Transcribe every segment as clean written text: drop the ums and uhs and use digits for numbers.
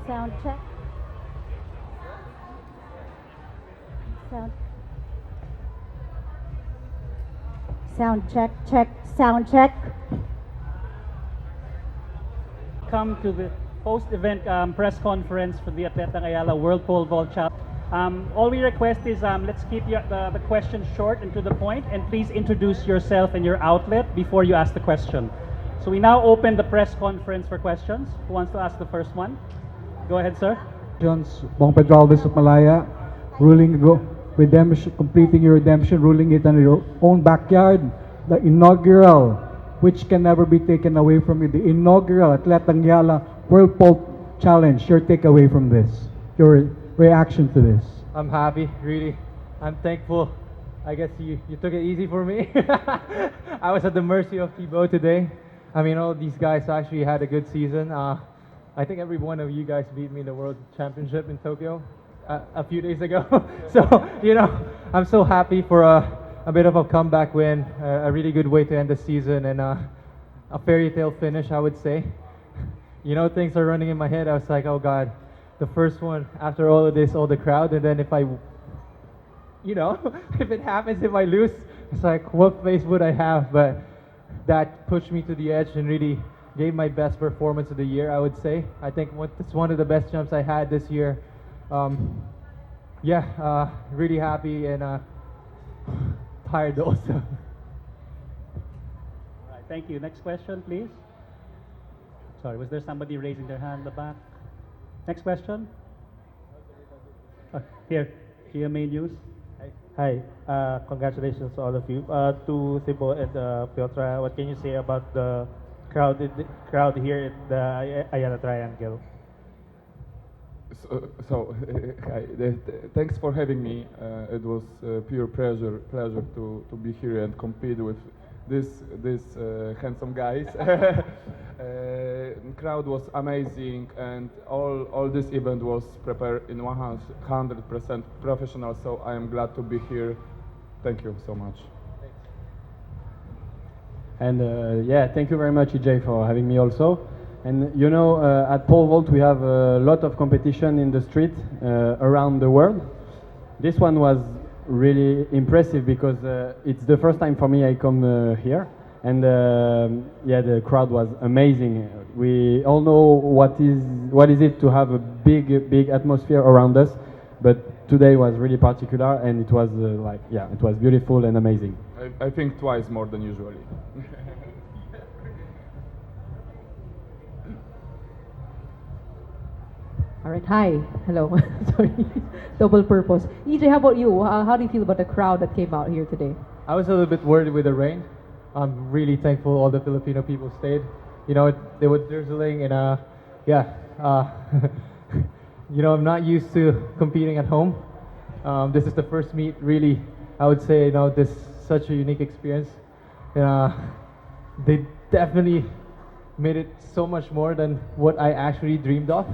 Sound check. Sound. Sound check. Check. Sound check. Come to the post-event press conference for the Atletang Ayala World Pole Vault Challenge. All we request is let's keep the questions short and to the point, and please introduce yourself and your outlet before you ask the question. So we now open the press conference for questions. Who wants to ask the first one? Go ahead, sir. Bong Pedro Alves of Malaya, redemption, completing your redemption, ruling it on your own backyard, the inaugural, which can never be taken away from you, the inaugural Atletang Ayala World Pole Challenge. Your takeaway from this, your reaction to this? I'm happy, really. I'm thankful. I guess you took it easy for me. I was at the mercy of Thibaut today. I mean, all these guys actually had a good season. I think every one of you guys beat me in the World Championship in Tokyo a few days ago. So, I'm so happy for a bit of a comeback win, a really good way to end the season, and a fairy tale finish, I would say. Things are running in my head. I was like, oh God, the first one, after all of this, all the crowd, and then if if it happens, if I lose, it's like, what face would I have? But that pushed me to the edge and really gave my best performance of the year, I would say. I think it's one of the best jumps I had this year. Really happy and tired also. All right, thank you. Next question, please. Sorry, was there somebody raising their hand in the back? Next question. Here, GMA News. Hi, congratulations to all of you. To Thibaut and Piotr, what can you say about the crowd here at the Ayala Triangle? Hi, thanks for having me. It was pure pleasure to be here and compete with this handsome guys. Crowd was amazing, and all this event was prepared in 100% professional. So I am glad to be here. Thank you so much. And thank you very much, EJ, for having me also. And at pole vault we have a lot of competition in the street around the world. This one was really impressive because it's the first time for me I come here, and the crowd was amazing. We all know what is it to have a big atmosphere around us, but today was really particular, and it was it was beautiful and amazing. I think twice more than usually. All right, hi, hello, sorry, double purpose. EJ, how about you? How do you feel about the crowd that came out here today? I was a little bit worried with the rain. I'm really thankful all the Filipino people stayed. They were drizzling and I'm not used to competing at home. This is the first meet, really, I would say, this is such a unique experience. They definitely made it so much more than what I actually dreamed of.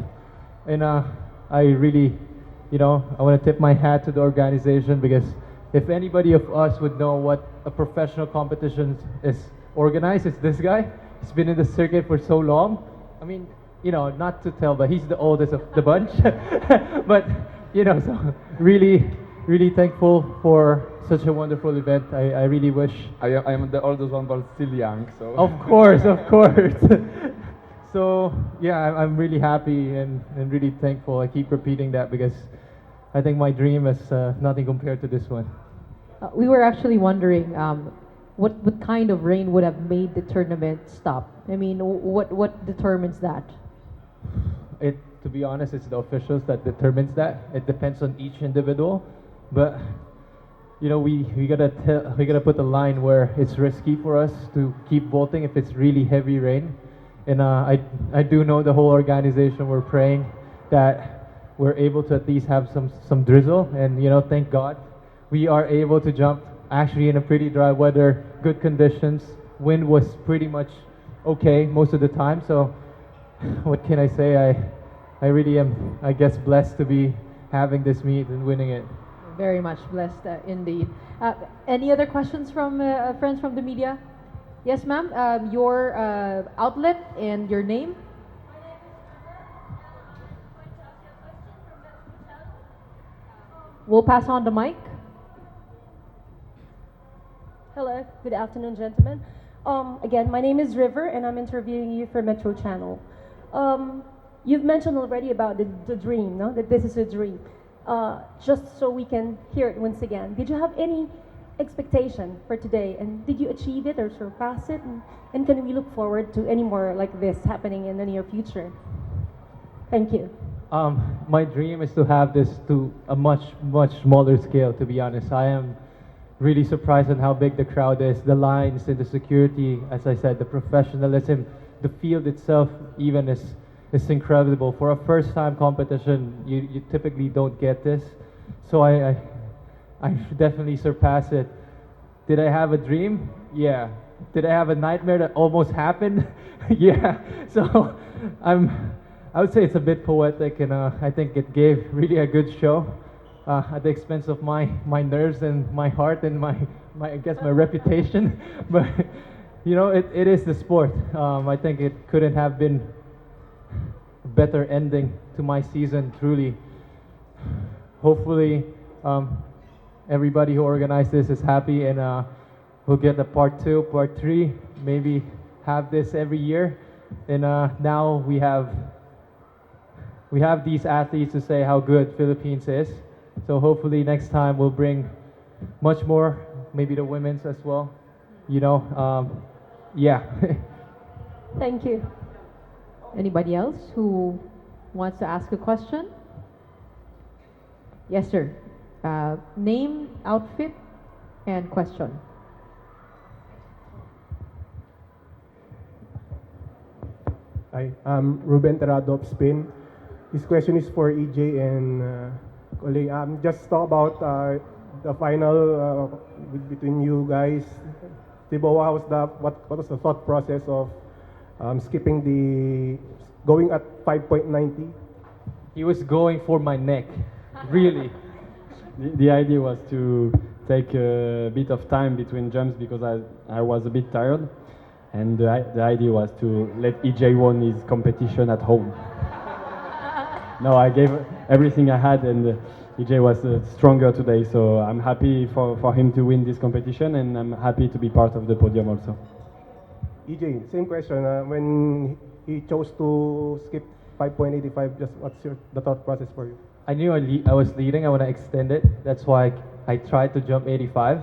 And I really, I want to tip my hat to the organization, because if anybody of us would know what a professional competition is organized, it's this guy. He's been in the circuit for so long. I mean, not to tell, but he's the oldest of the bunch. But, so really thankful for such a wonderful event. I really wish. I am the oldest one, but still young. So. Of course. So I'm really happy and really thankful. I keep repeating that because I think my dream is nothing compared to this one. We were actually wondering what kind of rain would have made the tournament stop? I mean, what determines that? To be honest, it's the officials that determines that. It depends on each individual, but we gotta put a line where it's risky for us to keep vaulting if it's really heavy rain. And I do know the whole organization, we're praying that we're able to at least have some drizzle, and thank God we are able to jump actually in a pretty dry weather, good conditions. Wind was pretty much okay most of the time, so what can I say? I really am, I guess, blessed to be having this meet and winning it. Very much blessed indeed. Any other questions from friends from the media? Yes, ma'am. Your outlet and your name? We'll pass on the mic. Hello, good afternoon, gentlemen. Again, my name is River, and I'm interviewing you for Metro Channel. You've mentioned already about the dream, no? That this is a dream. Just so we can hear it once again. Did you have any expectation for today, and did you achieve it or surpass it? And can we look forward to any more like this happening in the near future? Thank you. My dream is to have this to a much smaller scale. To be honest, I am really surprised on how big the crowd is, the lines and the security. As I said, the professionalism, the field itself, even is incredible. For a first-time competition, you typically don't get this. So I definitely surpass it. Did I have a dream? Yeah. Did I have a nightmare that almost happened? Yeah. So I would say it's a bit poetic, and I think it gave really a good show at the expense of my nerves and my heart and my I guess my reputation. But you know, it is the sport. I think it couldn't have been a better ending to my season, truly. Hopefully everybody who organized this is happy, and we'll get a part 2, part 3, maybe have this every year. And now we have these athletes to say how good Philippines is. So hopefully next time we'll bring much more, maybe the women's as well. You know, yeah. Thank you. Anybody else who wants to ask a question? Yes, sir. Name, outfit, and question. Hi, I'm Ruben Terrado of Spin. This question is for EJ and Collet. Just talk about the final between you guys. Thibaut, what was the thought process of skipping going at 5.90? He was going for my neck, really. The idea was to take a bit of time between jumps because I was a bit tired, and the idea was to let EJ win his competition at home. No, I gave everything I had, and EJ was stronger today, so I'm happy for him to win this competition, and I'm happy to be part of the podium also. EJ, same question. When he chose to skip 5.85, just what's the thought process for you? I knew I was leading. I want to extend it. That's why I tried to jump 85.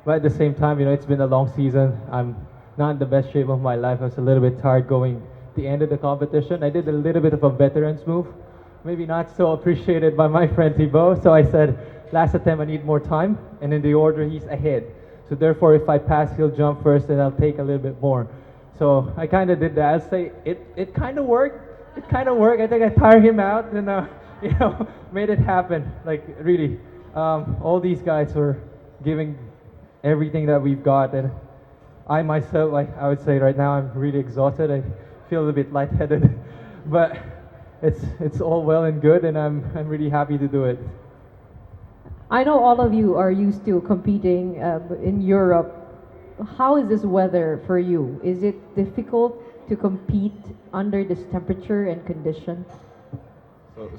But at the same time, you know, it's been a long season. I'm not in the best shape of my life. I was a little bit tired going the end of the competition. I did a little bit of a veteran's move, maybe not so appreciated by my friend Thibaut. So I said, last attempt I need more time, and in the order he's ahead. So therefore, if I pass, he'll jump first, and I'll take a little bit more. So I kind of did that. I'll say it kind of worked. It kind of worked. I think I tired him out, and you know, made it happen. Like really, all these guys were giving everything that we've got, and I myself, like I would say right now, I'm really exhausted. I feel a little bit lightheaded, but it's all well and good, and I'm really happy to do it. I know all of you are used to competing in Europe. How is this weather for you? Is it difficult to compete under this temperature and condition?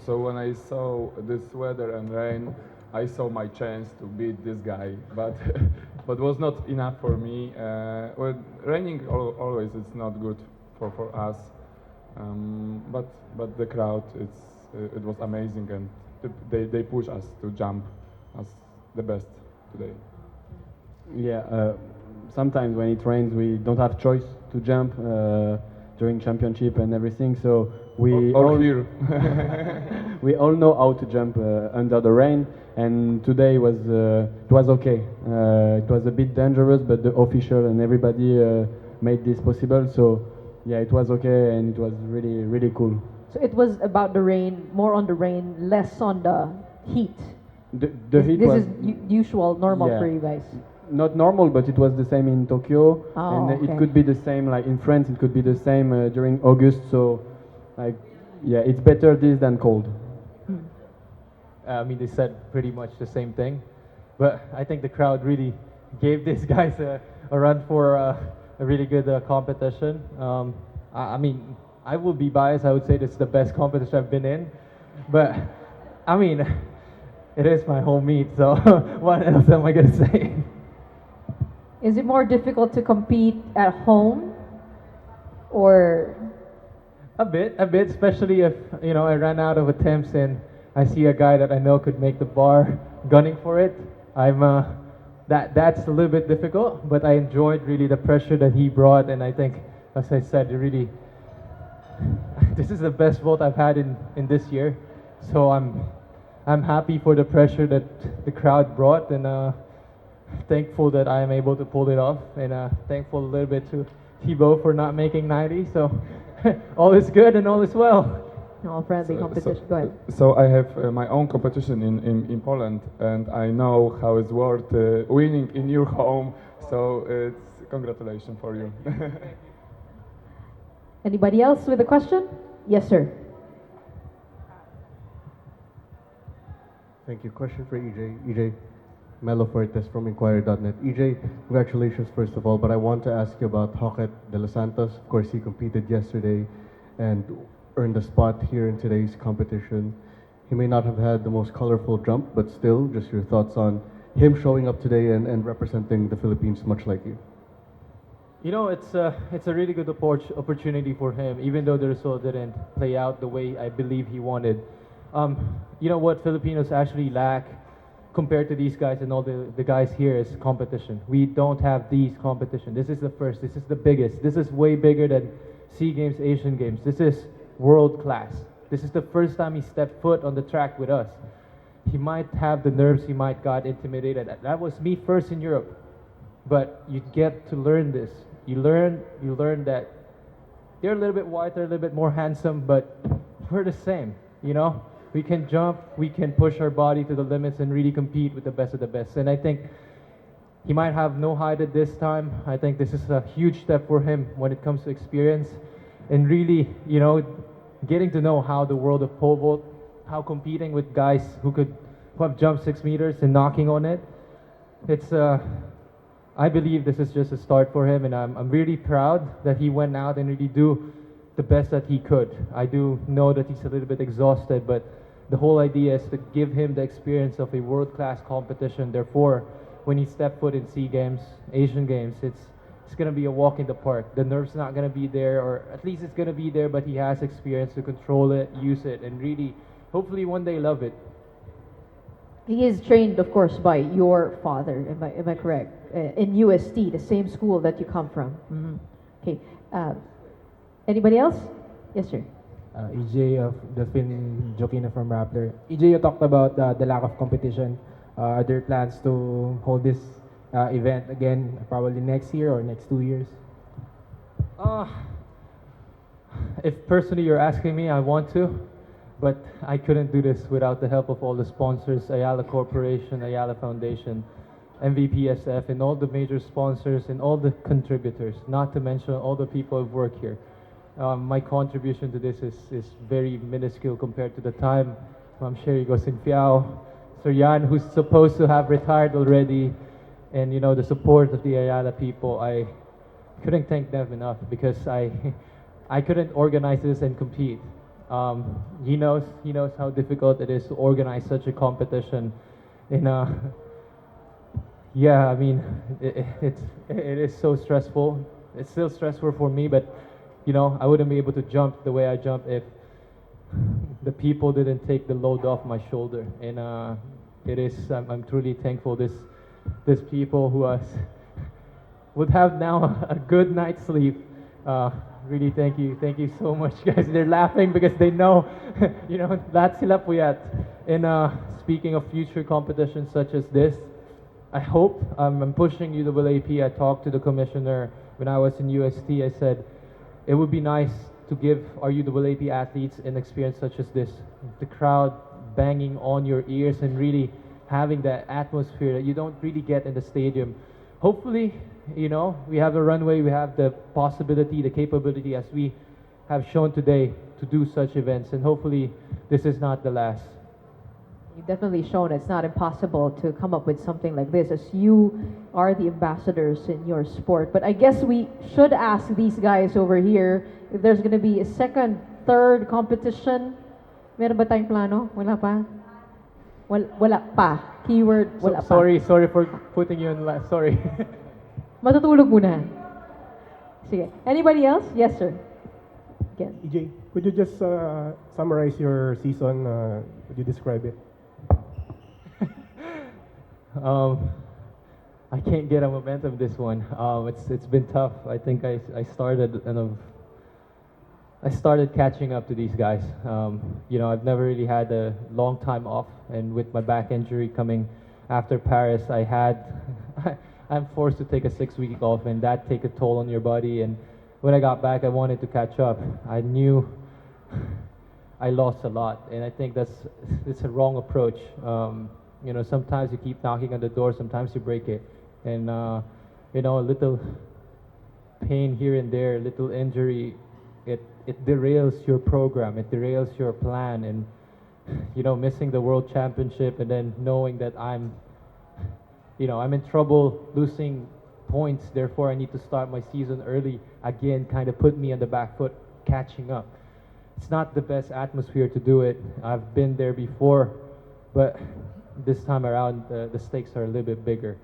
So when I saw this weather and rain, I saw my chance to beat this guy, but but was not enough for me. Well, raining always it's not good for us, but the crowd it was amazing, and they push us to jump as the best today. Yeah, sometimes when it rains, we don't have choice to jump during championship and everything. So we all know how to jump under the rain. And today it was okay. It was a bit dangerous, but the official and everybody made this possible. So yeah, it was okay, and it was really cool. So it was about the rain, more on the rain, less on the heat. The heat this was is usual, normal yeah. for you guys. Not normal, but it was the same in Tokyo, Oh, and okay. it could be the same like in France. It could be the same during August. So, like, yeah, it's better this than cold. I mean, they said pretty much the same thing, but I think the crowd really gave these guys a run for a really good competition. I mean, I will be biased. I would say this is the best competition I've been in, but I mean, it is my home meet, so what else am I gonna say? Is it more difficult to compete at home or A bit, especially if I ran out of attempts and I see a guy that I know could make the bar gunning for it. That's a little bit difficult, but I enjoyed really the pressure that he brought, and I think, as I said, this is the best vault I've had in this year. So I'm happy for the pressure that the crowd brought, and thankful that I am able to pull it off, and thankful a little bit to Thibaut for not making 90. So all is good and all is well. no friendly competition? Go ahead. So I have my own competition in Poland, and I know how it's worth winning in your home. So it's congratulations for you. Anybody else with a question? Yes, sir. Thank you. Question for EJ. EJ, Melo Fuertes from Inquirer.net. EJ, congratulations first of all, but I want to ask you about Hocket de los Santos. Of course, he competed yesterday and earned a spot here in today's competition. He may not have had the most colorful jump, but still, just your thoughts on him showing up today and representing the Philippines much like you. It's a really good opportunity for him, even though the result didn't play out the way I believe he wanted. What Filipinos actually lack compared to these guys and all the guys here is competition. We don't have these competition. This is the first. This is the biggest. This is way bigger than SEA Games, Asian Games. This is world class. This is the first time he stepped foot on the track with us. He might have the nerves. He might got intimidated. That was me first in Europe. But you get to learn this. You learn that they're a little bit whiter, a little bit more handsome, but we're the same. We can jump, we can push our body to the limits and really compete with the best of the best. And I think he might have no height at this time. I think this is a huge step for him when it comes to experience and really, getting to know how the world of pole vault, how competing with guys who have jumped 6 meters and knocking on it. I believe this is just a start for him, and I'm really proud that he went out and really do the best that he could. I do know that he's a little bit exhausted, but the whole idea is to give him the experience of a world-class competition. Therefore, when he stepped foot in SEA Games, Asian Games, it's going to be a walk in the park. The nerve's not going to be there, or at least it's going to be there, but he has experience to control it, use it, and really, hopefully one day love it. He is trained, of course, by your father. Am I correct? In UST, the same school that you come from. Okay. Anybody else? Yes, sir. EJ of Delphine Jokina from Rappler. EJ, you talked about the lack of competition. Are there plans to hold this event again, probably next year or next 2 years? If personally you're asking me, I want to. But I couldn't do this without the help of all the sponsors, Ayala Corporation, Ayala Foundation, MVPSF, and all the major sponsors and all the contributors, not to mention all the people who work here. My contribution to this is very minuscule compared to the time Ma'am Sherry Gosinfiao, Sir Yan, who's supposed to have retired already, and the support of the Ayala people. I couldn't thank them enough because I couldn't organize this and compete. He knows how difficult it is to organize such a competition. And yeah, I mean, it is so stressful. It's still stressful for me, but I wouldn't be able to jump the way I jump if the people didn't take the load off my shoulder. And I'm truly thankful this people who would have now a good night's sleep. Really, thank you so much, guys. They're laughing because they know, lahat sila puyat. And speaking of future competitions such as this, I hope, I'm pushing UAAP. I talked to the commissioner when I was in UST. I said, it would be nice to give our UAAP athletes an experience such as this. The crowd banging on your ears and really having that atmosphere that you don't really get in the stadium. Hopefully, we have a runway, we have the possibility, the capability, as we have shown today, to do such events, and hopefully this is not the last. You've definitely shown it's not impossible to come up with something like this, as you are the ambassadors in your sport. But I guess we should ask these guys over here if there's going to be a second, third competition. Meron ba tayong plano? Wala pa? Wala pa. Keyword, wala pa. Sorry for putting you on last. Sorry. Matutulog muna. Sige. Anybody else? Yes, sir. Again. EJ, could you just summarize your season? Could you describe it? I can't get a momentum this one. It's been tough. I think I started catching up to these guys. You know, I've never really had a long time off, and with my back injury coming after Paris, I'm forced to take a 6-week off, and that take a toll on your body. And when I got back, I wanted to catch up. I knew I lost a lot, and I think it's a wrong approach. You know, sometimes you keep knocking on the door, sometimes you break it, and you know, a little pain here and there, a little injury, it derails your program, it derails your plan. And you know, missing the World Championship and then knowing that I'm in trouble losing points, therefore I need to start my season early again, kind of put me on the back foot catching up. It's not the best atmosphere to do it. I've been there before, but this time around the stakes are a little bit bigger.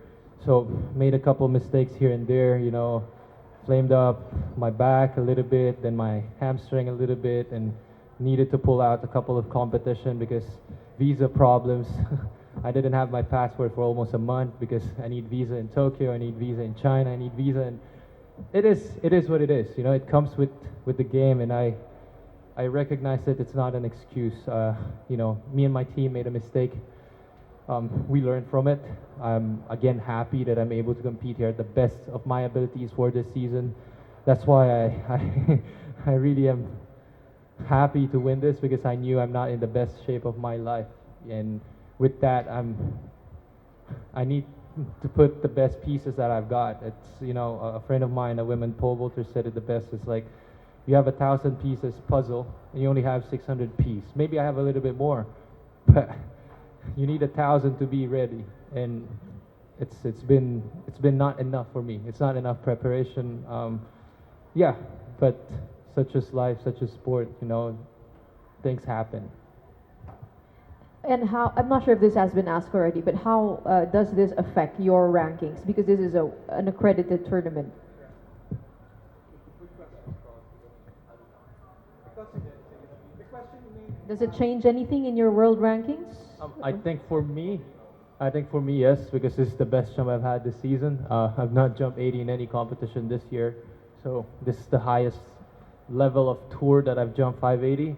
So made a couple mistakes here and there, you know, flamed up my back a little bit, then my hamstring a little bit, and needed to pull out a couple of competition because visa problems. I didn't have my passport for almost a month because I need visa in Tokyo, I need visa in China, I need visa, and it is what it is. You know, it comes with the game, and I recognize that it's not an excuse. You know, me and my team made a mistake. We learned from it. I'm again happy that I'm able to compete here at the best of my abilities for this season. That's why I really am happy to win this, because I knew I'm not in the best shape of my life, and with that I need to put the best pieces that I've got. It's, you know, a friend of mine, a women pole vaulter, said it the best. It's like you have 1,000 pieces puzzle and you only have 600 pieces. Maybe I have a little bit more, but you need 1,000 to be ready, and it's been not enough for me. It's not enough preparation. Yeah, but such as life, such as sport, you know, things happen. And how, I'm not sure if this has been asked already, but how does this affect your rankings? Because this is an accredited tournament. Does it change anything in your world rankings? I think for me, yes, because this is the best jump I've had this season. I've not jumped 80 in any competition this year, so this is the highest level of tour that I've jumped 580.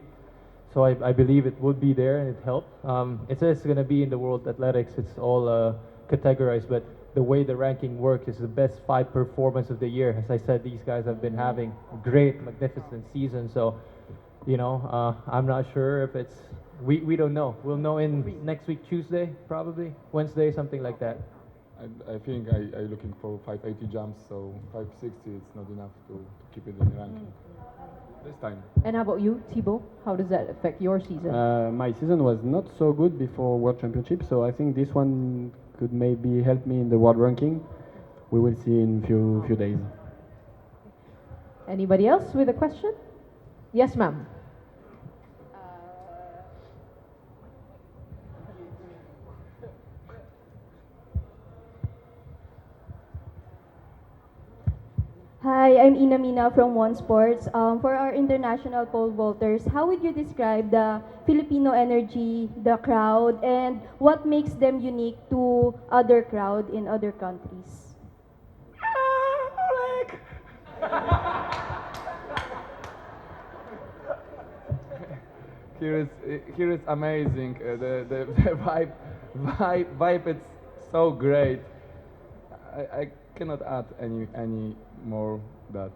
So I believe it would be there, and it helped. It says it's going to be in the World Athletics. It's all categorized, but the way the ranking works is the best 5 performance of the year. As I said, these guys have been having a great, magnificent season. So, you know, I'm not sure if it's... We don't know. We'll know in next week, Tuesday, probably. Wednesday, something like that. I think I'm looking for 580 jumps, so 560 is not enough to keep it in the ranking. This time. And how about you, Thibaut? How does that affect your season? My season was not so good before World Championship, so I think this one could maybe help me in the world ranking. We will see in few days. Anybody else with a question? Yes, ma'am. Hi, I'm Ina Mina from One Sports. For our international pole vaulters, how would you describe the Filipino energy, the crowd, and what makes them unique to other crowd in other countries? Here is amazing. The vibe is so great. I cannot add any more that.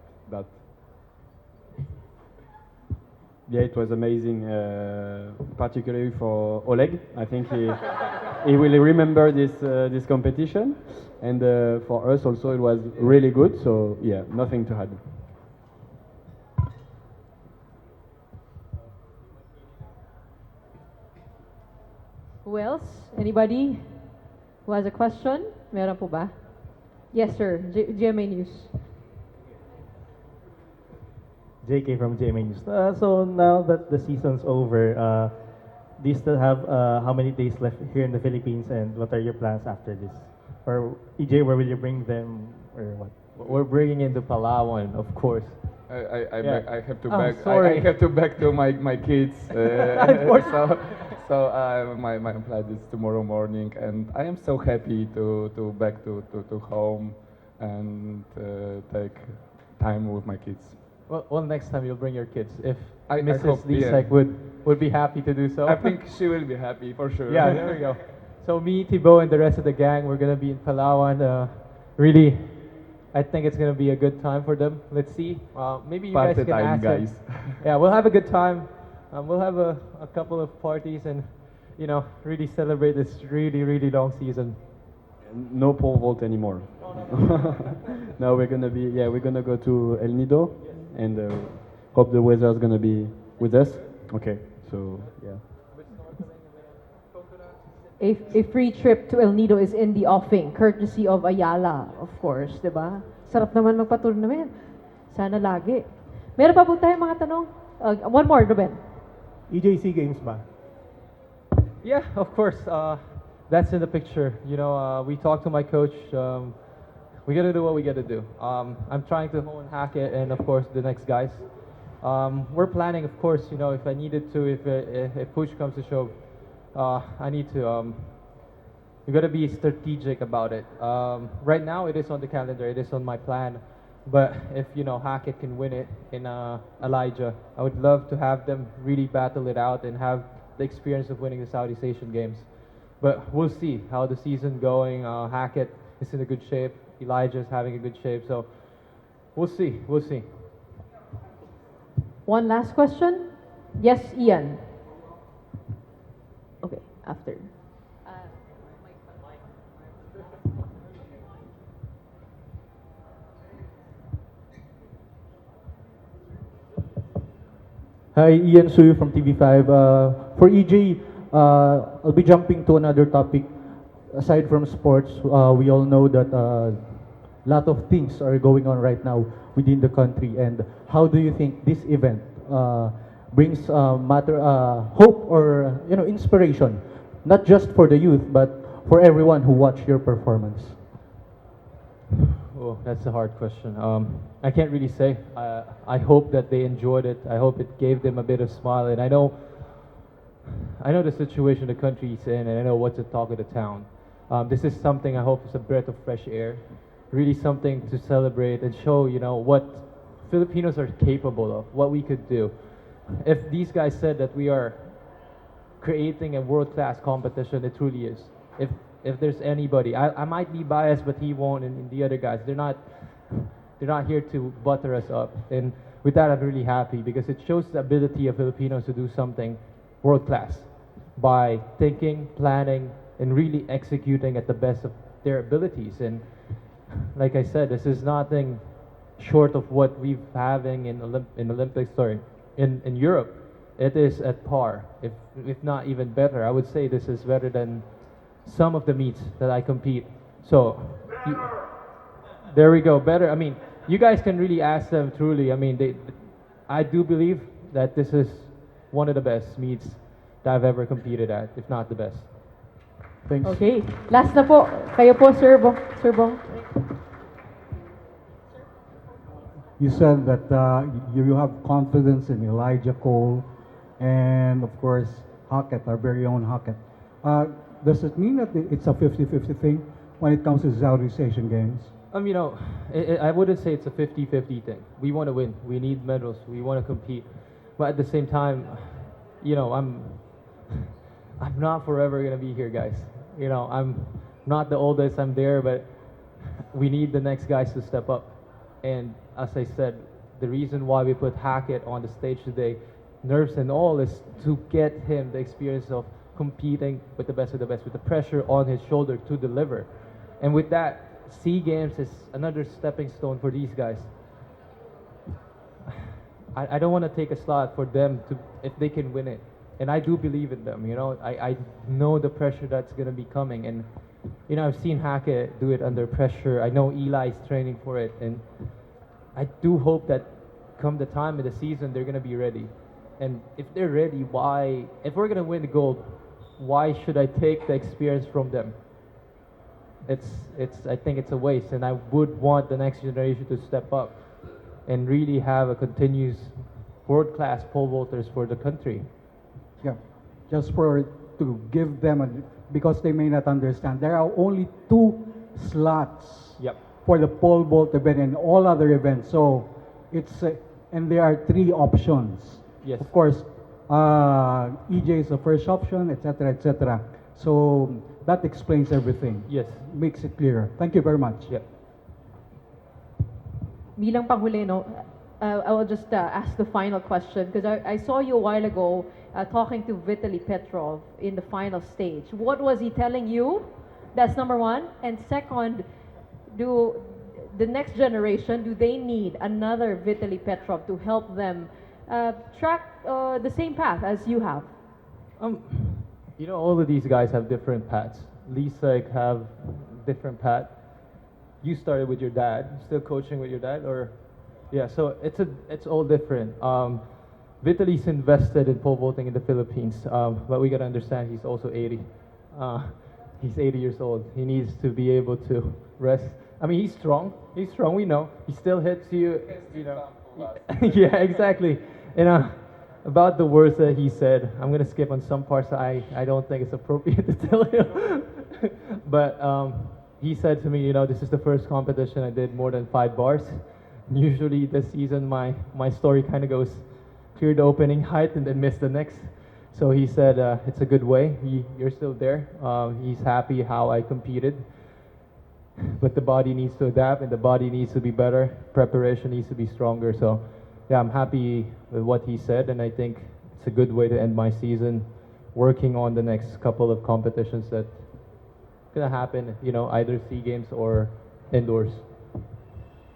Yeah, it was amazing, particularly for Oleg. I think he will remember this competition, and for us also it was really good. So yeah, nothing to add. Who else? Anybody who has a question? Meron po ba? Yes, sir. GMA News. JK from GMA News. So now that the season's over, do you still have how many days left here in the Philippines, and what are your plans after this? Or EJ, where will you bring them, or what? We're bringing into Palawan, of course. Yeah. I have to Oh, back. sorry. I have to back to my kids. So my flight is tomorrow morning, and I am so happy to back to home and take time with my kids. Well, next time you'll bring your kids. If I Mrs. hope, yeah. Lisek would be happy to do so. I think she will be happy for sure. Yeah, there we go. So me, Thibaut, and the rest of the gang, we're gonna be in Palawan. Really, I think it's gonna be a good time for them. Let's see. Maybe you guys Party can time, ask them. guys. Yeah, we'll have a good time. We'll have a couple of parties and really celebrate this really long season. No pole vault anymore. Now we're gonna go to El Nido, and hope the weather is gonna be with us. Okay, so yeah. A free trip to El Nido is in the offing, courtesy of Ayala, of course, di ba? Sarap naman magpa-tournament. Sana lagi. Meron pa po tayong mga tanong? One more, Ruben. EJ, SEA Games ba? Yeah, of course. That's in the picture. We talked to my coach. We gotta do what we gotta do. I'm trying to hone Hackett and of course the next guys. We're planning, of course. If I needed to, if push comes to shove, I need to. We gotta be strategic about it. Right now, it is on the calendar. It is on my plan. But if Hackett can win it in Elijah, I would love to have them really battle it out and have the experience of winning the Southeast Asian Games. But we'll see how the season going. Hackett is in a good shape. Elijah is having a good shape. So we'll see. We'll see. One last question. Yes, Ian. Okay, after. Hi, Ian Suyu from TV5. For EJ, I'll be jumping to another topic. Aside from sports, we all know that a lot of things are going on right now within the country. And how do you think this event brings hope or inspiration, not just for the youth, but for everyone who watch your performance? Oh, that's a hard question. I can't really say. I hope that they enjoyed it. I hope it gave them a bit of smile. And I know the situation the country is in, and I know what's the talk of the town. This is something I hope is a breath of fresh air. Really something to celebrate and show, what Filipinos are capable of, what we could do. If these guys said that we are creating a world-class competition, it truly is. If there's anybody, I might be biased, but he won't, and the other guys, they're not here to butter us up. And with that, I'm really happy because it shows the ability of Filipinos to do something world-class by thinking, planning, and really executing at the best of their abilities. And like I said, this is nothing short of what we're having in Olympics, in Europe. It is at par, if not even better. I would say this is better than some of the meets that I compete. So there we go, better. I mean, you guys can really ask them truly. I mean, I do believe that this is one of the best meets that I've ever competed at, if not the best. Thanks. Okay, last na po. Kayo po, Sir Bong. You said that you have confidence in Elijah Cole and, of course, Hackett, our very own Hackett. Does it mean that it's a 50-50 thing when it comes to Southeast Asian Games? I wouldn't say it's a 50-50 thing. We want to win. We need medals. We want to compete. But at the same time, I'm not forever going to be here, guys. I'm not the oldest. I'm there, but we need the next guys to step up. And as I said, the reason why we put Hackett on the stage today, nerves and all, is to get him the experience of competing with the best of the best, with the pressure on his shoulder to deliver. And with that, SEA Games is another stepping stone for these guys. I don't want to take a slot for them if they can win it. And I do believe in them, I know the pressure that's going to be coming. And, I've seen Hackett do it under pressure. I know Eli's training for it. And I do hope that come the time of the season, they're going to be ready. And if they're ready, why? If we're gonna win the gold, why should I take the experience from them? I think it's a waste, and I would want the next generation to step up and really have a continuous world-class pole vaulters for the country. Yeah, just to give them because they may not understand, there are only 2 slots Yep. for the pole vault event and all other events. So it's and there are 3 options. Yes. Of course, EJ is the first option, etc., etc. So that explains everything. Yes. Makes it clearer. Thank you very much. Yep. Bilang panghuli, no, I will just ask the final question because I saw you a while ago talking to Vitaly Petrov in the final stage. What was he telling you? That's number one. And second, do the next generation, do they need another Vitaly Petrov to help them track the same path as you have? You know, all of these guys have different paths. Lisek have different path. You started with your dad, still coaching with your dad, or yeah. So it's all different. Vitaly's invested in pole vaulting in the Philippines, but we gotta understand he's also 80. He's 80 years old. He needs to be able to rest. I mean, he's strong. He's strong. We know. He still hits you. You know. Yeah, exactly. And about the words that he said, I'm gonna skip on some parts. I don't think it's appropriate to tell you. But he said to me, you know, this is the first competition I did more than 5 bars. Usually this season, my story kind of goes clear the opening height and then miss the next. So he said it's a good way. You're still there. He's happy how I competed. But the body needs to adapt and the body needs to be better. Preparation needs to be stronger. So yeah, I'm happy with what he said, and I think it's a good way to end my season, working on the next couple of competitions that gonna happen, you know, either SEA Games or indoors.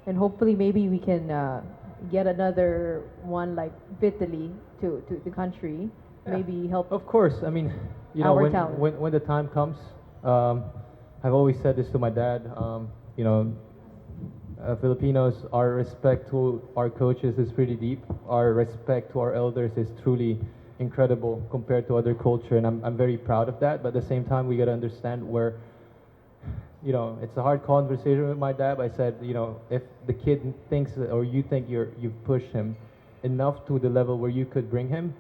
And hopefully maybe we can get another one like Vitaly to the country. Yeah. Maybe help. Of course, I mean, you know, Our talent. when the time comes, I've always said this to my dad, you know, Filipinos, our respect to our coaches is pretty deep. Our respect to our elders is truly incredible compared to other culture, and I'm very proud of that. But at the same time, we got to understand where, you know, it's a hard conversation with my dad. I said, you know, if the kid thinks or you think you've pushed him enough to the level where you could bring him,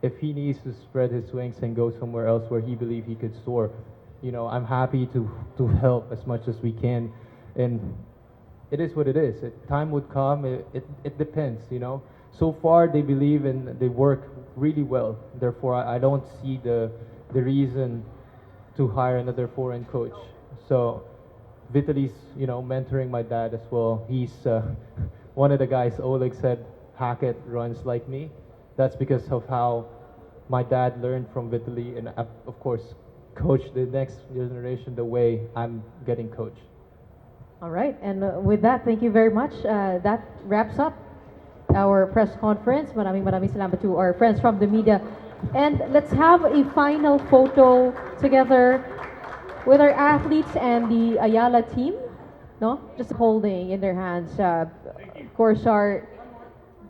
if he needs to spread his wings and go somewhere else where he believes he could soar, you know, I'm happy to help as much as we can. And it is what it is. Time would come. It depends, you know. So far, they believe and they work really well. Therefore, I don't see the reason to hire another foreign coach. So, Vitaly's, you know, mentoring my dad as well. He's one of the guys. Oleg said, Hackett runs like me. That's because of how my dad learned from Vitaly, and of course, coach the next generation the way I'm getting coached. All right, and with that, thank you very much. That wraps up our press conference. Maraming salamat to our friends from the media. And let's have a final photo together with our athletes and the Ayala team. No, just holding in their hands. Of course,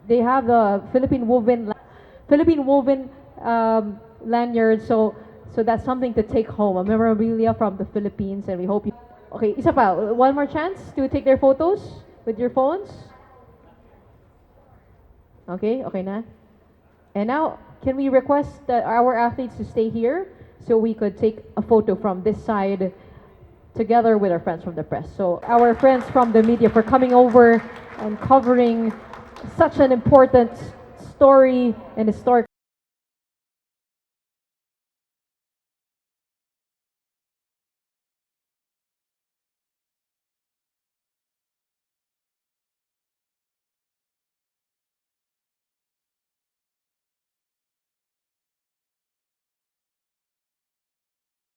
they have the Philippine woven lanyard. So that's something to take home, a memorabilia from the Philippines, and we hope you. Okay, isa pa, one more chance to take their photos with your phones. Okay na. And now, can we request that our athletes to stay here so we could take a photo from this side together with our friends from the press. So our friends from the media for coming over and covering such an important story and historic